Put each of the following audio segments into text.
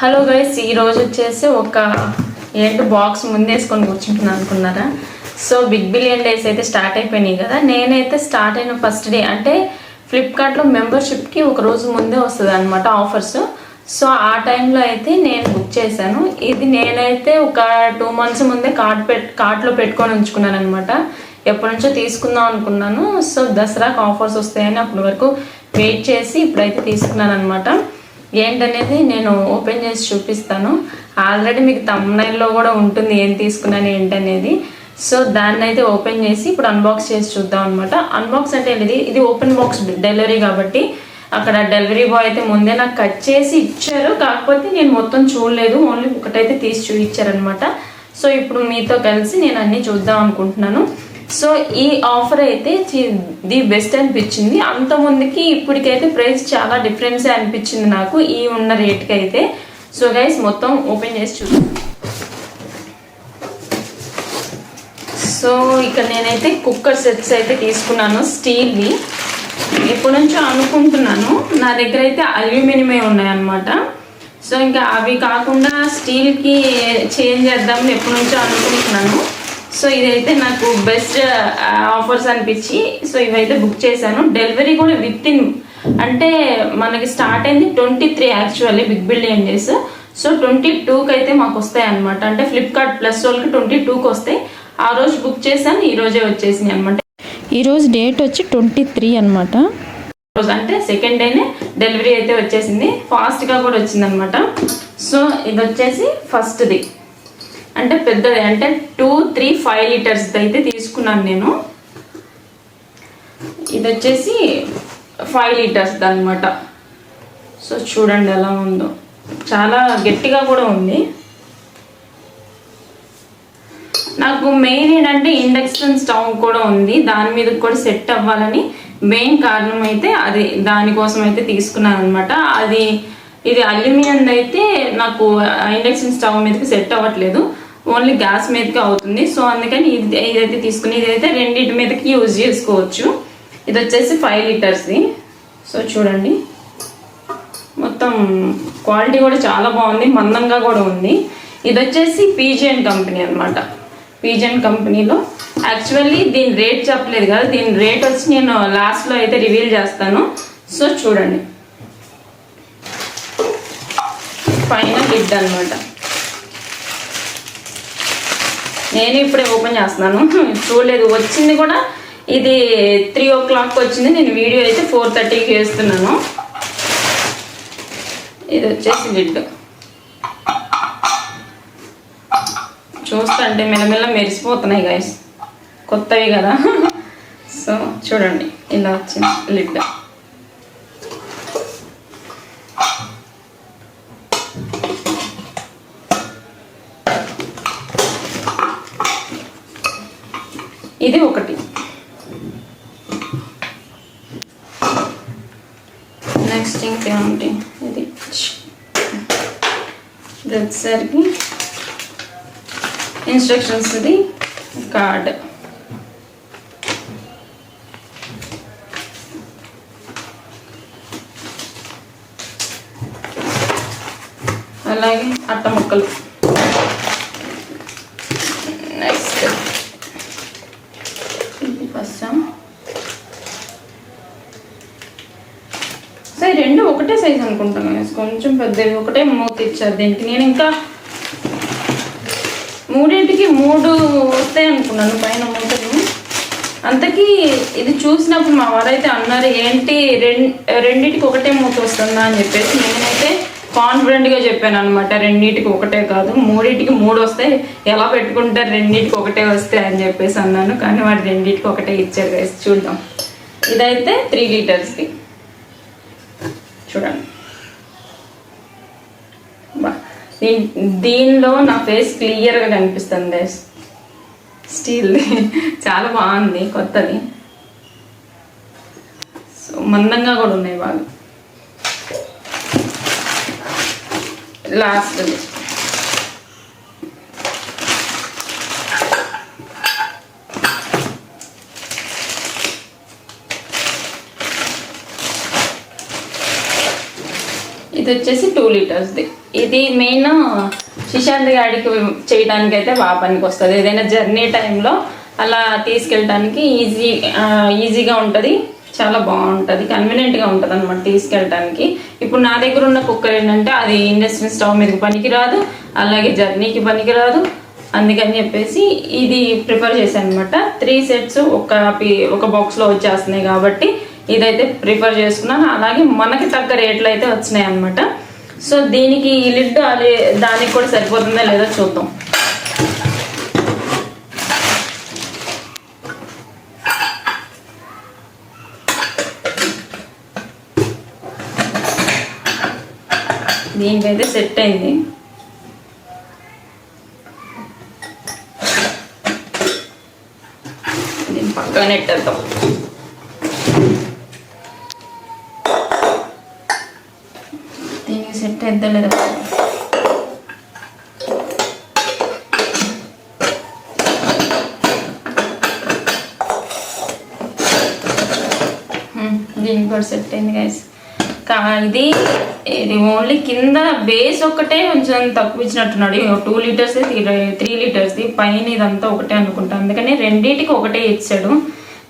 Hello guys, ఈరోజు వచ్చేసి ఒక బాక్స్ ముందేసుకొని కూర్చుంటున్నాను అనుకున్నారా? సో బిగ్ బిలియన్ డేస్ అయితే స్టార్ట్ అయిపోయినాయి కదా. నేనైతే స్టార్ట్ అయిన ఫస్ట్ డే అంటే ఫ్లిప్కార్ట్లో మెంబర్షిప్కి ఒక రోజు ముందే వస్తుంది అనమాట ఆఫర్స్. సో ఆ టైంలో అయితే నేను బుక్ చేశాను. ఇది నేనైతే ఒక 2 months ముందే కార్ట్లో పెట్టుకొని ఉంచుకున్నాను అనమాట. ఎప్పటి నుంచో తీసుకుందాం అనుకున్నాను. సో దసరాకు ఆఫర్స్ వస్తాయని అప్పటి వరకు వెయిట్ చేసి ఇప్పుడైతే తీసుకున్నాను అనమాట. ఏంటనేది నేను ఓపెన్ చేసి చూపిస్తాను. ఆల్రెడీ మీకు థంబ్నైల్లో కూడా ఉంటుంది ఏం తీసుకున్నాను ఏంటనేది. సో దాన్ని అయితే ఓపెన్ చేసి ఇప్పుడు అన్బాక్స్ చేసి చూద్దాం అనమాట. అన్బాక్స్ అంటే ఇది ఓపెన్ బాక్స్ డెలివరీ కాబట్టి అక్కడ డెలివరీ బాయ్ అయితే ముందే నాకు కట్ చేసి ఇచ్చారు. కాకపోతే నేను మొత్తం చూడలేదు, ఓన్లీ ఒకటైతే తీసి చూపించారనమాట. సో ఇప్పుడు మీతో కలిసి నేను అన్నీ చూద్దాం అనుకుంటున్నాను. సో ఈ ఆఫర్ అయితే ది బెస్ట్ అనిపించింది. అంతకుముందుకి ఇప్పటికైతే ప్రైస్ చాలా డిఫరెన్సే అనిపించింది నాకు ఈ ఉన్న రేట్కి అయితే. సో గైస్ మొత్తం ఓపెన్ చేసి చూద్దాం. సో ఇక్కడ నేనైతే కుక్కర్ సెట్స్ అయితే తీసుకున్నాను, స్టీల్వి. ఎప్పటి నుంచో అనుకుంటున్నాను, నా దగ్గర అయితే అల్యూమినియమే ఉన్నాయన్నమాట. సో ఇంకా అవి కాకుండా స్టీల్కి చేంజ్ చేద్దామని ఎప్పటి నుంచో అనుకుంటున్నాను. సో ఇదైతే నాకు బెస్ట్ ఆఫర్స్ అనిపించి సో ఇవైతే బుక్ చేశాను. డెలివరీ కూడా విత్ ఇన్ అంటే మనకి స్టార్ట్ అయింది 23 actually big billion days. So 22కి అయితే మాకు వస్తాయి అనమాట. అంటే ఫ్లిప్కార్ట్ ప్లస్ వాళ్ళకి 22కి వస్తాయి. ఆ రోజు బుక్ చేశాను, ఈ రోజే వచ్చేసింది అనమాట. ఈరోజు డేట్ వచ్చి 23 అనమాట. రోజు అంటే సెకండ్ డేనే డెలివరీ అయితే వచ్చేసింది, ఫాస్ట్గా కూడా వచ్చింది అనమాట. సో ఇది వచ్చేసి ఫస్ట్ది అంటే పెద్దది, అంటే 2, 3, 5 లీటర్స్ అయితే తీసుకున్నాను నేను. ఇది వచ్చేసి 5 లీటర్స్ అనమాట. సో చూడండి ఎలా ఉందో, చాలా గట్టిగా కూడా ఉంది. నాకు మెయిన్ ఏంటంటే ఇండక్షన్ స్టవ్ కూడా ఉంది, దాని మీద కూడా సెట్ అవ్వాలని మెయిన్ కారణం అయితే అది, దానికోసం అయితే తీసుకున్నాను అనమాట. ఇది అల్యూమినియం అయితే నాకు ఇండక్షన్ స్టవ్ మీదకి సెట్ అవ్వట్లేదు, ఓన్లీ గ్యాస్ మీదకి అవుతుంది. సో అందుకని ఇదైతే తీసుకుని, ఇదైతే రెండింటి మీదకి యూజ్ చేసుకోవచ్చు. ఇది వచ్చేసి 5 లీటర్స్ది. సో చూడండి మొత్తం క్వాలిటీ కూడా చాలా బాగుంది, మందంగా కూడా ఉంది. ఇది వచ్చేసి పీజియన్ కంపెనీ అనమాట. పీజియన్ కంపెనీలో యాక్చువల్లీ దీని రేట్ చెప్పలేదు కదా, దీని రేట్ వచ్చి నేను లాస్ట్లో అయితే రివీల్ చేస్తాను. సో చూడండి పైన లిడ్ అనమాట. నేను ఇప్పుడే ఓపెన్ చేస్తున్నాను, చూడలేదు. వచ్చింది కూడా ఇది 3 o'clock వచ్చింది. నేను వీడియో అయితే 4:30కి వేస్తున్నాను. ఇది వచ్చేసి లిడ్. చూస్తుంటే మెల్లమెల్ల మెరిసిపోతున్నాయి గైస్, కొత్తవి కదా. సో చూడండి ఇలా వచ్చింది లిడ్. ఇది ఒకటి. నెక్స్ట్ ఇంకేముంది, ఇది వచ్చేసరికి ఇన్స్ట్రక్షన్స్, ఇది కార్డ్. అలాగే అట్ట ముక్కలు. నెక్స్ట్ ఇది ఫస్ట్. సో ఈ రెండు ఒకటే సైజ్ అనుకుంటాను, కొంచెం పెద్దవి. ఒకటే మూత ఇచ్చారు దీనికి. నేను ఇంకా 3టికి 3 వస్తాయి అనుకున్నాను పైన మూతలు. అంతకీ ఇది చూసినప్పుడు మా వారైతే అన్నారు, ఏంటి రెండింటికి ఒకటే మూత వస్తుందా అని చెప్పేసి. నేనైతే కాన్ఫిడెంట్గా చెప్పాను అనమాట, రెండింటికి ఒకటే కాదు 3టికి 3 వస్తాయి, ఎలా పెట్టుకుంటారు రెండింటికి ఒకటే వస్తాయి అని చెప్పేసి అన్నాను. కానీ వాడు రెండింటికి ఒకటే ఇచ్చారు గైస్. చూద్దాం. ఇదైతే 3 లీటర్స్ది. చూడండి బా, దీనిలో నా ఫేస్ క్లియర్గా కనిపిస్తుంది గైస్. స్టీల్ది చాలా బాగుంది, కొత్తది. సో మందంగా కూడా ఉన్నాయి బాగా. లాస్ట్ ఇది వచ్చేసి 2 లీటర్స్ది. ఇది మెయిన్ సుశాంత్ గాడికి చేయడానికి అయితే బాగా పనికి వస్తుంది. ఏదైనా జర్నీ టైంలో అలా తీసుకెళ్ళటానికి ఈజీగా ఉంటుంది, చాలా బాగుంటుంది, కన్వీనియంట్గా ఉంటుంది అనమాట తీసుకెళ్ళటానికి. ఇప్పుడు నా దగ్గర ఉన్న కుక్కర్ ఏంటంటే అది ఇండక్షన్ స్టవ్ మీదకి పనికిరాదు, అలాగే జర్నీకి పనికిరాదు. అందుకని చెప్పేసి ఇది ప్రిఫర్ చేశాను అనమాట. 3 సెట్స్ ఒక బాక్స్లో వచ్చేస్తున్నాయి కాబట్టి ఇదైతే ప్రిఫర్ చేసుకున్నాను. అలాగే మనకి తగ్గ రేట్లు అయితే వచ్చినాయి అనమాట. సో దీనికి ఈ లిడ్ దానికి కూడా సరిపోతుందా లేదో చూద్దాం. దీనికైతే సెట్ అయింది. దీన్ని పక్కన నెట్టేద్దాం. దీనికి సెట్ అయితే లేదా దీనికి కూడా సెట్ అయింది గైస్. ఇది ఓన్లీ కింద బేస్ ఒక్కటే కొంచెం తక్కువ ఇచ్చినట్టున్నాడు. 2 లీటర్స్ 3 లీటర్స్ది పైన ఇదంతా ఒకటే అనుకుంటా, అందుకని రెండింటికి ఒకటే ఇచ్చాడు.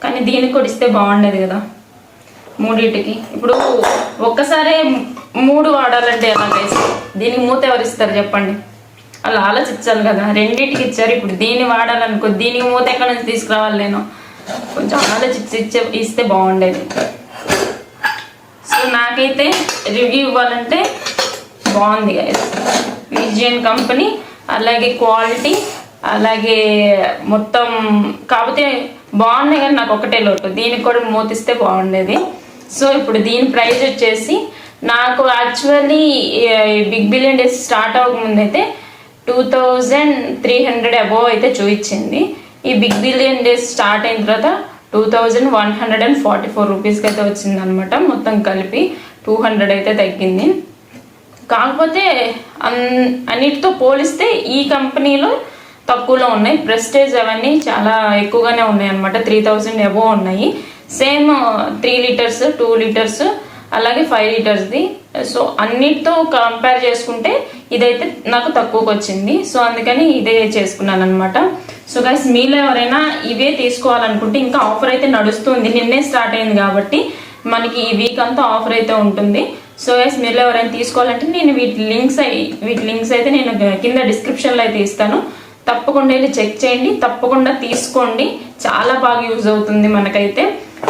కానీ దీనికి కూడా ఇస్తే బాగుండేది కదా మూడింటికి. ఇప్పుడు ఒక్కసారే 3 వాడాలంటే ఎలా గైస్? దీనికి మూత ఎవరు ఇస్తారు చెప్పండి? అలా ఆలోచించాలి కదా. రెండింటికి ఇచ్చారు, ఇప్పుడు దీన్ని వాడాలనుకో దీనికి మూత ఎక్కడి నుంచి తీసుకురావాలి? నేను కొంచెం ఆలోచించి ఇస్తే బాగుండేది. సో నాకైతే రివ్యూ ఇవ్వాలంటే బాగుంది గైస్. విజియన్ కంపెనీ, అలాగే క్వాలిటీ, అలాగే మొత్తం కాకపోతే బాగున్నాయి. కానీ నాకు ఒకటే లోటు, దీనికి కూడా మూతిస్తే బాగుండేది. సో ఇప్పుడు దీని ప్రైస్ వచ్చేసి నాకు actually big billion days start అవ్వకముందైతే 2300 అబోవ్ అయితే చూపించింది. ఈ బిగ్ బిలియన్ డేస్ స్టార్ట్ అయిన తర్వాత 2144 రూపీస్కి అయితే వచ్చింది అనమాట. మొత్తం కలిపి 200 అయితే తగ్గింది. కాకపోతే అన్నిటితో పోలిస్తే ఈ కంపెనీలో తక్కువలో ఉన్నాయి. ప్రెస్టేజ్ అవన్నీ చాలా ఎక్కువగానే ఉన్నాయి అనమాట. 3000 అబోవ్ ఉన్నాయి. సేమ్ 3 లీటర్స్ 2 లీటర్స్ అలాగే 5 లీటర్స్ది. సో అన్నిటితో కంపేర్ చేసుకుంటే ఇదైతే నాకు తక్కువకి వచ్చింది. సో అందుకని ఇదే చేసుకున్నాను అనమాట. సో గైస్ మీలో ఎవరైనా ఇవే తీసుకోవాలనుకుంటే ఇంకా ఆఫర్ అయితే నడుస్తుంది, నిన్నే స్టార్ట్ అయింది కాబట్టి మనకి ఈ వీక్ అంతా ఆఫర్ అయితే ఉంటుంది. సో గైస్ మీలో ఎవరైనా తీసుకోవాలంటే నేను వీటి లింక్స్ అయితే నేను కింద డిస్క్రిప్షన్లో అయితే ఇస్తాను. తప్పకుండా వెళ్ళి చెక్ చేయండి, తప్పకుండా తీసుకోండి. చాలా బాగా యూజ్ అవుతుంది మనకైతే.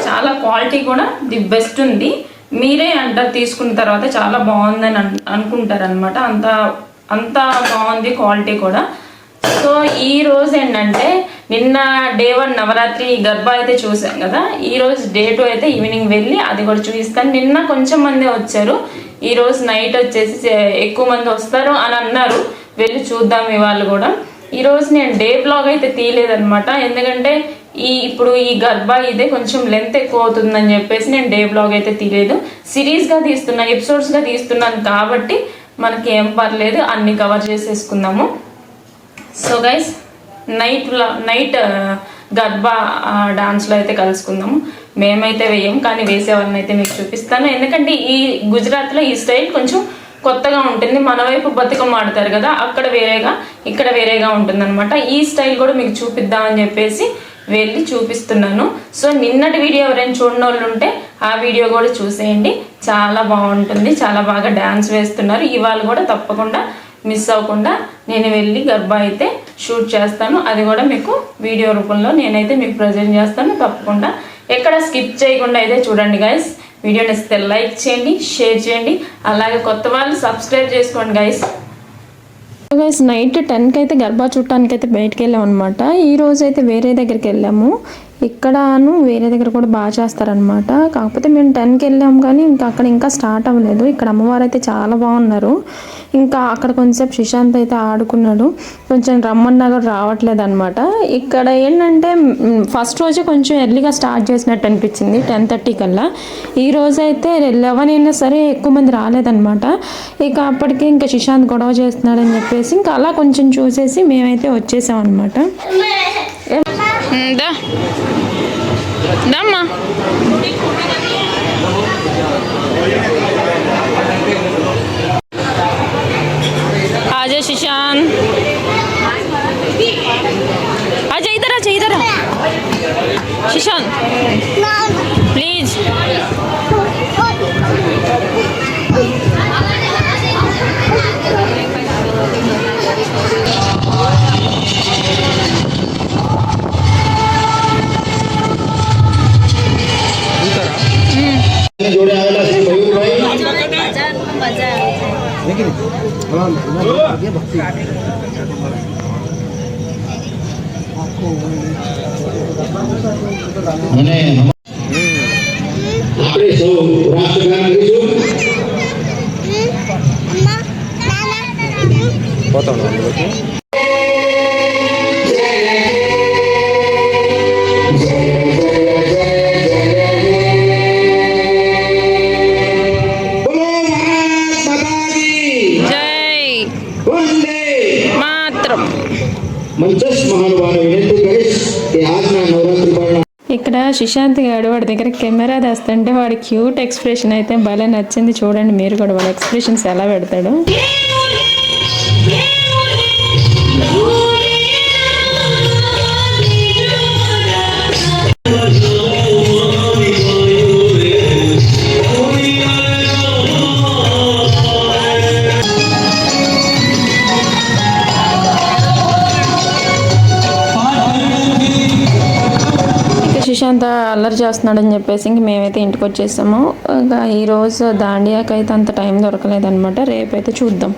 చాలా క్వాలిటీ కూడా ది బెస్ట్ ఉంది. మీరే అంటారు తీసుకున్న తర్వాత చాలా బాగుందని అనుకుంటారు అనమాట. అంత బాగుంది క్వాలిటీ కూడా. సో ఈ రోజు ఏంటంటే నిన్న డే 1 నవరాత్రి గర్భా అయితే చూసాం కదా. ఈ రోజు డే 2 అయితే ఈవినింగ్ వెళ్ళి అది కూడా చూపిస్తాను. నిన్న కొంచెం మంది వచ్చారు, ఈ రోజు నైట్ వచ్చేసి ఎక్కువ మంది వస్తారు అని అన్నారు. వెళ్ళి చూద్దాం ఇవాళ కూడా. ఈరోజు నేను డే బ్లాగ్ అయితే తీయలేదనమాట, ఎందుకంటే ఇప్పుడు ఈ గర్భా ఇదే కొంచెం లెంత్ ఎక్కువ అవుతుందని చెప్పేసి నేను డే బ్లాగ్ అయితే తీయలేదు. సిరీస్గా తీస్తున్నా, ఎపిసోడ్స్గా తీస్తున్నాను కాబట్టి మనకి ఏం పర్లేదు, అన్ని కవర్ చేసేసుకుందాము. సో గైస్ నైట్ గర్భా డాన్స్లో అయితే కలుసుకుందాము. మేమైతే వేయం, కానీ వేసేవాళ్ళని అయితే మీకు చూపిస్తాను. ఎందుకంటే ఈ గుజరాత్లో ఈ స్టైల్ కొంచెం కొత్తగా ఉంటుంది. మన వైపు బతుకమ్మ ఆడతారు కదా, అక్కడ వేరేగా ఇక్కడ వేరేగా ఉంటుంది అనమాట. ఈ స్టైల్ కూడా మీకు చూపిద్దామని చెప్పేసి వెళ్ళి చూపిస్తున్నాను. సో నిన్నటి వీడియో ఎవరైనా చూడని వాళ్ళు ఉంటే ఆ వీడియో కూడా చూసేయండి, చాలా బాగుంటుంది. చాలా బాగా డ్యాన్స్ వేస్తున్నారు. ఇవాళ కూడా తప్పకుండా మిస్ అవ్వకుండా నేను వెళ్ళి గర్భా అయితే షూట్ చేస్తాను. అది కూడా మీకు వీడియో రూపంలో నేనైతే మీకు ప్రజెంట్ చేస్తాను. తప్పకుండా ఎక్కడ స్కిప్ చేయకుండా అయితే చూడండి గైస్. వీడియో నచ్చితే లైక్ చేయండి, షేర్ చేయండి, అలాగే కొత్త వాళ్ళు సబ్స్క్రైబ్ చేసుకోండి గైస్. గైస్ నైట్ 10కి అయితే గర్భా చూడటానికి అయితే బయటకు వెళ్ళాం అనమాట. ఈ రోజు అయితే వేరే దగ్గరికి వెళ్ళాము. ఇక్కడను వేరే దగ్గర కూడా బాగా చేస్తారనమాట. కాకపోతే మేము 10కి వెళ్ళాము, కానీ ఇంకా అక్కడ ఇంకా స్టార్ట్ అవ్వలేదు. ఇక్కడ అమ్మవారు అయితే చాలా బాగున్నారు. ఇంకా అక్కడ కొంచెంసేపు సుశాంత్ అయితే ఆడుకున్నాడు. కొంచెం రమ్మన్నా కూడా రావట్లేదు అనమాట. ఇక్కడ ఏంటంటే ఫస్ట్ రోజే కొంచెం ఎర్లీగా స్టార్ట్ చేసినట్టు అనిపించింది, 10:30 కల్లా. ఈ రోజు అయితే 11 అయినా సరే ఎక్కువ మంది రాలేదనమాట. ఇక అప్పటికే ఇంకా సుశాంత్ గొడవ చేస్తున్నాడని చెప్పేసి ఇంకా అలా కొంచెం చూసేసి మేమైతే వచ్చేసాం అనమాట. దమ్మా शिशांत आजा इधर आ शिशांत प्लीज जोड़े आवेला श्री मयूर भाई लेकिन ये भक्ति અને આપણે સૌ રાષ્ટ્રગાન કરીશું બોલો ભારત માતા કી जय વંદે मातरम મંચસ્થ મહાનુભાવોને વિનંતી કરીશ કે આજના નવરાત્રિ પર્વ ఇక్కడ సుశాంత్ గారు వాడి దగ్గర కెమెరా తెస్తుంటే వాడి క్యూట్ ఎక్స్ప్రెషన్ అయితే భలే నచ్చింది. చూడండి మీరు కూడా వాడి ఎక్స్ప్రెషన్స్ ఎలా పెడతాడు. సుశాంత్ అల్లరి చేస్తున్నాడని చెప్పేసి ఇంక మేమైతే ఇంటికి వచ్చేసాము. ఇంకా ఈరోజు దాండియాకి అయితే అంత టైం దొరకలేదన్నమాట. రేపైతే చూద్దాం.